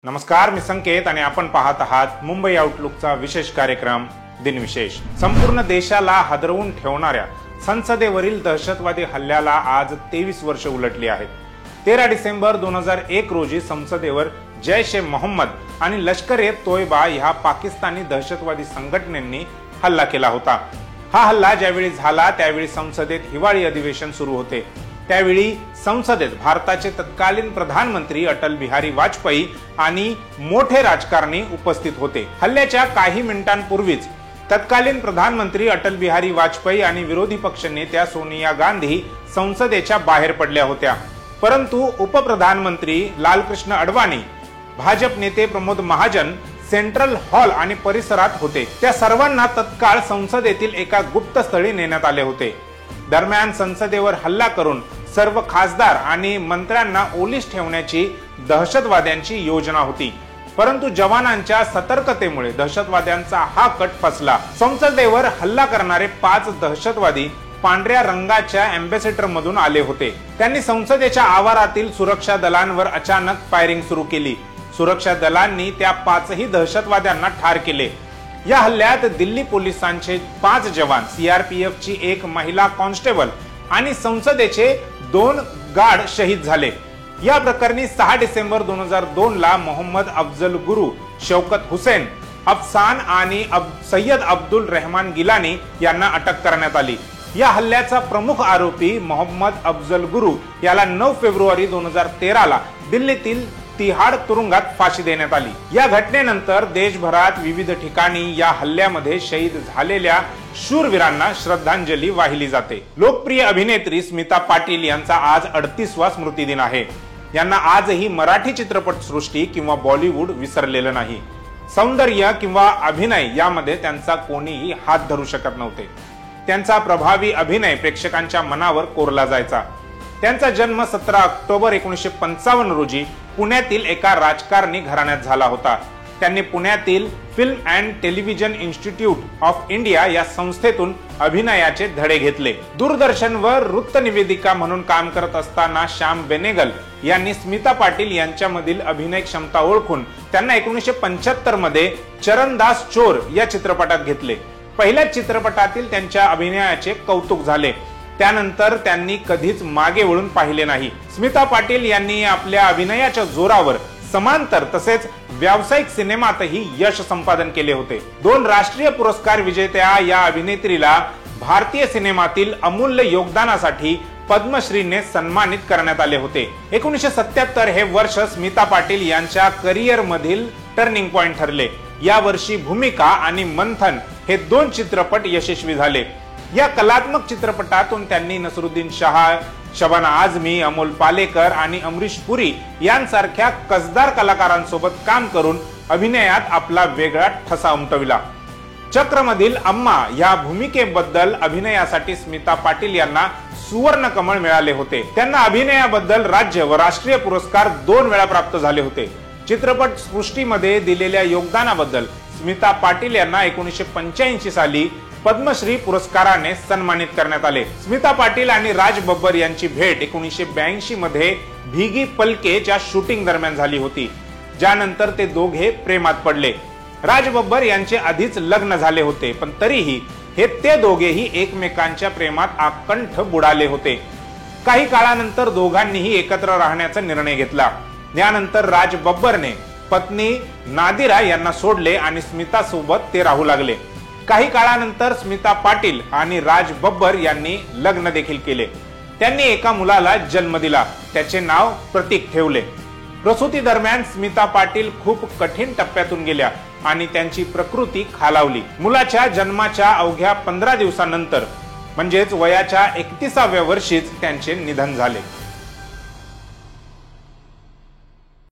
नमस्कार, मी संकेत आणि आपण पाहत आहात मुंबई आउटलुकचा विशेष कार्यक्रम दिनविशेष। संपूर्ण देशाला हादरवून ठेवणाऱ्या संसदेवरील दहशतवादी हल्ल्याला आज 23 वर्ष उलटली आहेत। 13 डिसेंबर 2001 रोजी संसदेवर जैश ए मोहम्मद आणि लष्कर ए तोयबा ह्या पाकिस्तानी दहशतवादी संघटनेंनी हल्ला केला होता। हा हल्ला ज्यावेळी झाला त्यावेळी संसदेत हिवाळी अधिवेशन सुरू होते। त्यावेळी संसदेत भारताचे तत्कालीन प्रधानमंत्री अटल बिहारी वाजपेयी आणि मोठे राजकारणी उपस्थित होते। हल्ल्याच्या काही मिनिटांपूर्वीच तत्कालीन प्रधानमंत्री अटल बिहारी वाजपेयी आणि विरोधी पक्षनेत्या सोनिया गांधी संसदेच्या बाहेर पडल्या होत्या, परंतु उपप्रधानमंत्री लालकृष्ण अडवाणी, भाजप नेते प्रमोद महाजन सेंट्रल हॉल आणि परिसरात होते। त्या सर्वांना तत्काळ संसदेतील एका गुप्त स्थळी नेण्यात आले होते। दरम्यान संसदेवर हल्ला करून सर्व खासदार आणि मंत्र्यांना ओलीस ठेवण्याची दहशतवाद्यांची योजना होती, परंतु जवानांच्या सतर्कतेमुळे दहशतवाद्यांचा हा कट फसला। संसदेवर हल्ला करणारे 5 दहशतवादी पांढऱ्या रंगाच्या एम्बॅसेडर मधून आले होते। त्यांनी संसदेच्या आवारातील सुरक्षा दलांवर अचानक फायरिंग सुरू केली। सुरक्षा दलांनी त्या 5ही दहशतवाद्यांना ठार केले। या हल्ल्यात दिल्ली पोलिसांचे 5 जवान, सीआरपीएफची 1 महिला कॉन्स्टेबल आणि संसदेचे 2 गार्ड शहीद झाले। या प्रकरणी 6 डिसेंबर 2002 ला मोहम्मद अफजल गुरु, शौकत हुसेन, अफसान आणि सय्यद अब्दुल रहमान गिलानी यांना अटक करण्यात आली। या हल्ल्याचा प्रमुख आरोपी मोहम्मद अफजल गुरु याला 9 फेब्रुवारी 2013 ला दिल्लीतील तिहाड तुरुंगात फाशी देण्यात आली। या घटनेनंतर देशभरात विविध ठिकाणी या हल्ल्यामध्ये शहीद झालेल्या शूरवीरांना श्रद्धांजली वाहिली जाते। लोकप्रिय अभिनेत्री स्मिता पाटील यांचा आज 38वा स्मृतिदिन आहे। यांना आजही मराठी चित्रपटसृष्टी किंवा बॉलिवूड विसरलेलं नाही। सौंदर्य किंवा अभिनय यामध्ये त्यांचा कोणीही हात धरू शकत नव्हते। त्यांचा प्रभावी अभिनय प्रेक्षकांच्या मनावर कोरला जायचा। त्यांचा जन्म 17 ऑक्टोबर 1955 रोजी पुण्यातील एका राजकारणी घराण्यात झाला होता। त्यांनी पुण्यातील film and television institute of India या संस्थेतून अभिनयाचे धडे घेतले। दूरदर्शनवर वृत्तनिवेदिका म्हणून काम करत असताना श्याम बेनेगल यांनी स्मिता पाटील यांच्यामधील अभिनय क्षमता ओळखून त्यांना 1975 मध्ये चरणदास चोर या चित्रपटात घेतले। पहिल्याच चित्रपटातील त्यांच्या अभिनयाचे कौतुक झाले। त्यानंतर त्यांनी कधीच मागे वळून पाहिले नाही। स्मिता पाटील यांनी आपल्या अभिनयाच्या जोरावर समांतर तसेच व्यावसायिक सिनेमातही यश संपादन केले होते। 2 राष्ट्रीय पुरस्कार विजेत्या या अभिनेत्रीला भारतीय सिनेमातील अमूल्य योगदानासाठी पद्मश्रीने सन्मानित करण्यात आले होते। 1977 हे वर्ष स्मिता पाटील यांच्या करिअर मधील टर्निंग पॉइंट ठरले। या वर्षी भूमिका आणि मंथन हे 2 चित्रपट यशस्वी झाले। या कलात्मक चित्रपटातून त्यांनी नसरुद्दीन शाह, शबाना आझमी, अमोल पालेकर आणि अमरीश पुरी यांसारख्या कसदार कलाकारांसोबत काम करून अभिनयात आपला वेगळा ठसा उमटविला। चक्रमधील अम्मा या भूमिकेबद्दल अभिनयासाठी स्मिता पाटील यांना सुवर्ण कमळ मिळाले होते। त्यांना अभिनयाबद्दल राज्य व राष्ट्रीय पुरस्कार 2 वेळा प्राप्त झाले होते। चित्रपट सृष्टीमध्ये दिलेल्या योगदानाबद्दल स्मिता पाटील यांना 1985 साली पद्मश्री पुरस्काराने सन्मानित करण्यात आले। स्मिता पाटील आणि राज बब्बर यांची भेट 1982 मध्ये भीगी पलकेच्या शूटिंग दरम्यान झाली होती, ज्यानंतर ते दोघे प्रेमात पडले। राज बब्बर यांचे आधीच लग्न झाले होते, पण तरीही ते दोघेही एकमेकांच्या प्रेमात आकंठ बुडाले होते। काही काळानंतर दोघांनीही एकत्र राहण्याचा निर्णय घेतला। यानंतर राज बब्बरने पत्नी नादिरा यांना सोडले आणि स्मिता सोबत ते राहू लागले। काही काळानंतर स्मिता पाटील आणि राज बब्बर यांनी लग्न देखील केले। त्यांनी एका मुलाला जन्म दिला, त्याचे नाव प्रतीक ठेवले। प्रसूती दरम्यान स्मिता पाटील खूप कठीण टप्प्यातून गेल्या आणि त्यांची प्रकृती खालावली। मुलाच्या जन्माच्या अवघ्या 15 दिवसानंतर म्हणजेच वयाच्या 31व्या वर्षीच त्यांचे निधन झाले।